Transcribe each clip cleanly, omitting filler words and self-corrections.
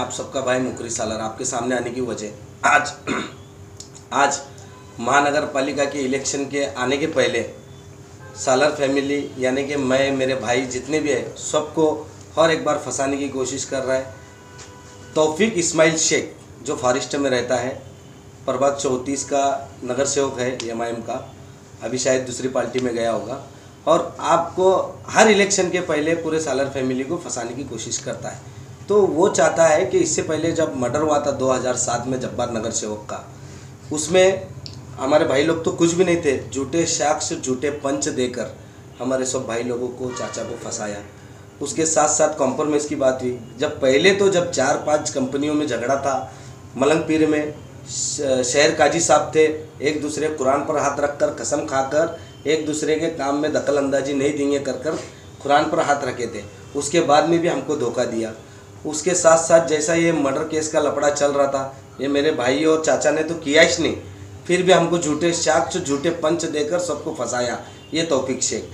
आप सबका भाई मुकरी सालर आपके सामने आने की वजह आज महानगर पालिका के इलेक्शन के आने के पहले सालर फैमिली यानी कि मैं, मेरे भाई जितने भी हैं सबको और एक बार फंसाने की कोशिश कर रहा है। तौफीक इस्माइल शेख जो फॉरेस्ट में रहता है, प्रभाग 34 का नगर सेवक है एमआईएम का, अभी शायद दूसरी पार्टी में गया होगा, और आपको हर इलेक्शन के पहले पूरे सालर फैमिली को फंसाने की कोशिश करता है। तो वो चाहता है कि इससे पहले जब मर्डर हुआ था 2007 में जब्बार नगर सेवक का, उसमें हमारे भाई लोग तो कुछ भी नहीं थे, झूठे साक्ष्य झूठे पंच देकर हमारे सब भाई लोगों को, चाचा को फंसाया। उसके साथ साथ कॉम्प्रोमाइज़ की बात हुई। जब 4-5 कंपनियों में झगड़ा था, मलंगपीर में शहर काजी साहब थे, एक दूसरे कुरान पर हाथ रखकर कसम खाकर एक दूसरे के काम में दखल अंदाजी नहीं देंगे कर कुरान पर हाथ रखे थे। उसके बाद में भी हमको धोखा दिया। उसके साथ साथ जैसा ये मर्डर केस का लफड़ा चल रहा था, ये मेरे भाई और चाचा ने तो किया ही नहीं, फिर भी हमको झूठे साक्ष्य झूठे पंच देकर सबको फंसाया, ये तौफीक शेख।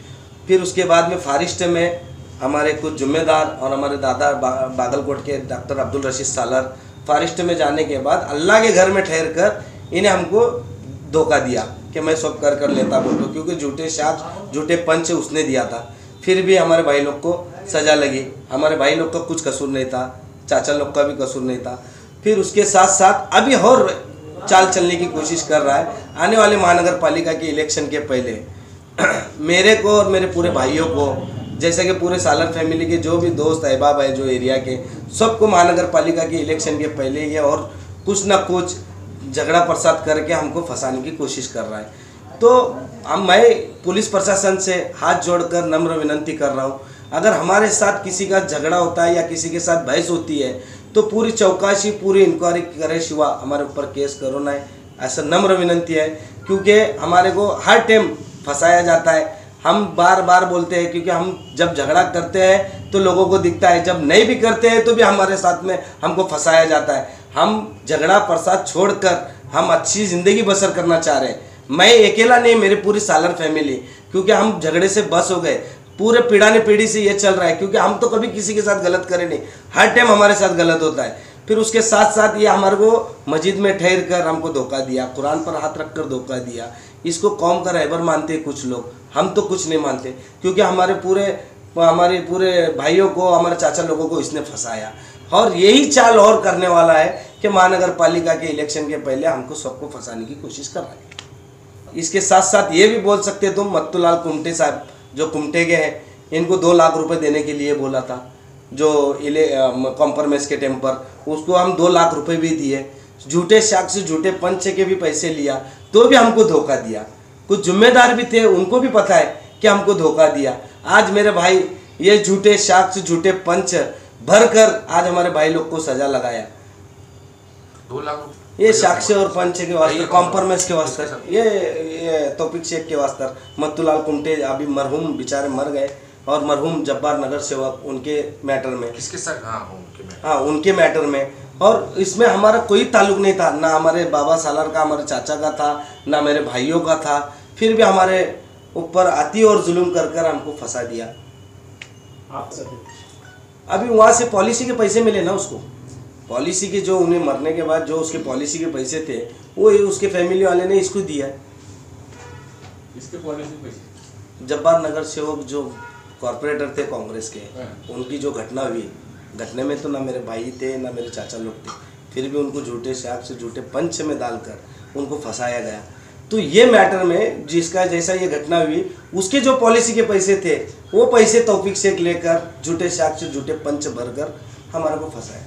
फिर उसके बाद में फॉरेस्ट में हमारे कुछ जिम्मेदार और हमारे दादा बागलकोट के डॉक्टर अब्दुल रशीद सालर फॉरेस्ट में जाने के बाद अल्लाह के घर में ठहर कर इन्हें हमको धोखा दिया कि मैं सब कर लेता बोलो, क्योंकि झूठे साक्ष्य झूठे पंच उसने दिया था। फिर भी हमारे भाई लोग को सज़ा लगी। हमारे भाई लोग का कुछ कसूर नहीं था, चाचा लोग का भी कसूर नहीं था। फिर उसके साथ साथ अभी और चाल चलने की कोशिश कर रहा है। आने वाले महानगर पालिका के इलेक्शन के पहले मेरे को और मेरे पूरे भाइयों को, जैसे कि पूरे सालर फैमिली के जो भी दोस्त अहबाब है जो एरिया के, सबको महानगर पालिका के इलेक्शन के पहले ये और कुछ ना कुछ झगड़ा प्रसाद करके हमको फंसाने की कोशिश कर रहा है। तो मैं पुलिस प्रशासन से हाथ जोड़कर नम्र विनती कर रहा हूँ, अगर हमारे साथ किसी का झगड़ा होता है या किसी के साथ बहस होती है तो पूरी चौकसी पूरी इंक्वायरी करे सिवा हमारे ऊपर केस करो ना, ऐसा नम्र विनती है। क्योंकि हमारे को हर टाइम फंसाया जाता है। हम बार बार बोलते हैं, क्योंकि हम जब झगड़ा करते हैं तो लोगों को दिखता है, जब नहीं भी करते हैं तो भी हमारे साथ में हमको फंसाया जाता है। हम झगड़ा प्रसाद छोड़कर हम अच्छी ज़िंदगी बसर करना चाह रहे हैं। मैं अकेला नहीं, मेरी पूरी सालर फैमिली, क्योंकि हम झगड़े से बस हो गए। पूरे पीढ़ी पीढ़ी से ये चल रहा है, क्योंकि हम तो कभी किसी के साथ गलत करे नहीं, हर टाइम हमारे साथ गलत होता है। फिर उसके साथ साथ ये हमारे को मस्जिद में ठहर कर हमको धोखा दिया, कुरान पर हाथ रख कर धोखा दिया। इसको कौम का रहबर मानते हैं कुछ लोग, हम तो कुछ नहीं मानते, क्योंकि हमारे पूरे भाइयों को, हमारे चाचा लोगों को इसने फंसाया। और यही चाल और करने वाला है कि महानगर पालिका के इलेक्शन के पहले हमको सबको फंसाने की कोशिश कर रहा है। इसके साथ साथ ये भी बोल सकते तुम, मत्तूलाल कुमटे साहब जो कुमटे के हैं, इनको 2 लाख रुपए देने के लिए बोला था, जो कॉम्प्रोमाइज़ के टाइम पर उसको हम 2 लाख रुपए भी दिए। झूठे साक्ष्य झूठे पंच के भी पैसे लिया तो भी हमको धोखा दिया। कुछ जिम्मेदार भी थे, उनको भी पता है कि हमको धोखा दिया। आज मेरे भाई ये झूठे साक्ष्य झूठे पंच भर कर आज हमारे भाई लोग को सजा लगाया। 2 लाख ये साक्ष्य और पंच के वास्ते, कॉम्प्रोमाइज़ के वास्ते, ये तौफीक शेख के वास्ते। मत्तूलाल कुमटे अभी मरहूम बेचारे मर गए, और मरहूम जब्बार नगर सेवक उनके मैटर में, किसके साथ? हाँ उनके मैटर में। और इसमें हमारा कोई ताल्लुक नहीं था, ना हमारे बाबा सालर का, हमारे चाचा का था, ना मेरे भाइयों का था। फिर भी हमारे ऊपर आती और जुल्म कर हमको फंसा दिया। अभी वहाँ से पॉलिसी के पैसे मिले ना उसको, पॉलिसी के जो उन्हें मरने के बाद जो उसके पॉलिसी के पैसे थे वो उसके फैमिली वाले ने इसको दिया। इसके पॉलिसी पैसे जब्बार नगर सेवक जो कॉर्पोरेटर थे कांग्रेस के, उनकी जो घटना हुई, घटने में तो ना मेरे भाई थे ना मेरे चाचा लोग थे, फिर भी उनको झूठे साक्ष्य झूठे पंच में डालकर उनको फंसाया गया। तो ये मैटर में जिसका जैसा ये घटना हुई, उसके जो पॉलिसी के पैसे थे वो पैसे तौफीक शेख लेकर झूठे साक्ष्य झूठे पंच भरकर हमारे को फंसाया।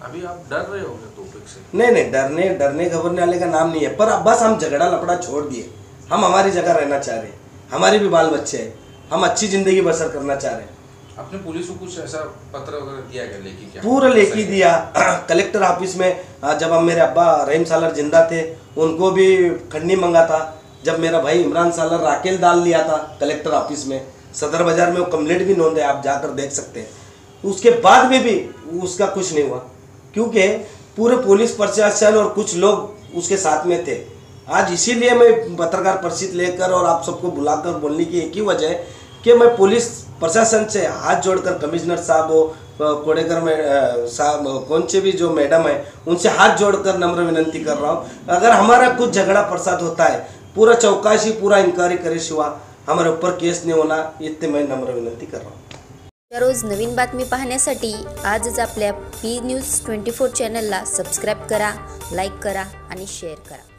अभी आप डर रहे होंगे तौफीक से? नहीं, डरने घबरने वाले का नाम नहीं है, पर अब बस हम झगड़ा लपड़ा छोड़ दिए। हम हमारी जगह रहना चाह रहे हैं, हमारे भी बाल बच्चे हैं, हम अच्छी ज़िंदगी बसर करना चाह रहे हैं। आपने पुलिस को कुछ ऐसा पत्र वगैरह दिया क्या, लेखी क्या? पूरा लेखी दिया। कलेक्टर ऑफिस में जब हम मेरे अब्बा रहीम सालर जिंदा थे उनको भी खंडनी मंगा था। जब मेरा भाई इमरान सालर राकेल डाल लिया था कलेक्टर ऑफिस में, सदर बाजार में वो कंप्लेंट भी नोंद है, आप जाकर देख सकते हैं। उसके बाद में भी उसका कुछ नहीं हुआ, क्योंकि पूरे पुलिस प्रशासन और कुछ लोग उसके साथ में थे। आज इसीलिए मैं पत्रकार परिषद लेकर और आप सबको बुलाकर बोलने की एक ही वजह है कि मैं पुलिस प्रशासन से हाथ जोड़कर कमिश्नर साहब हो, कोडेकर में साहब, कौन से भी जो मैडम है, उनसे हाथ जोड़कर नम्र विनंती कर रहा हूँ, अगर हमारा कुछ झगड़ा प्रसाद होता है पूरा चौकसी पूरा इंक्वायरी करे शिवाय हमारे ऊपर केस नाही होणार, इतने मैं नम्र विनंती कर रहा हूँ। दररोज नवीन बातमी पाहण्यासाठी आजच आपल्या पी न्यूज 24 चॅनलला सबस्क्राईब करा, लाईक करा आणि शेअर करा।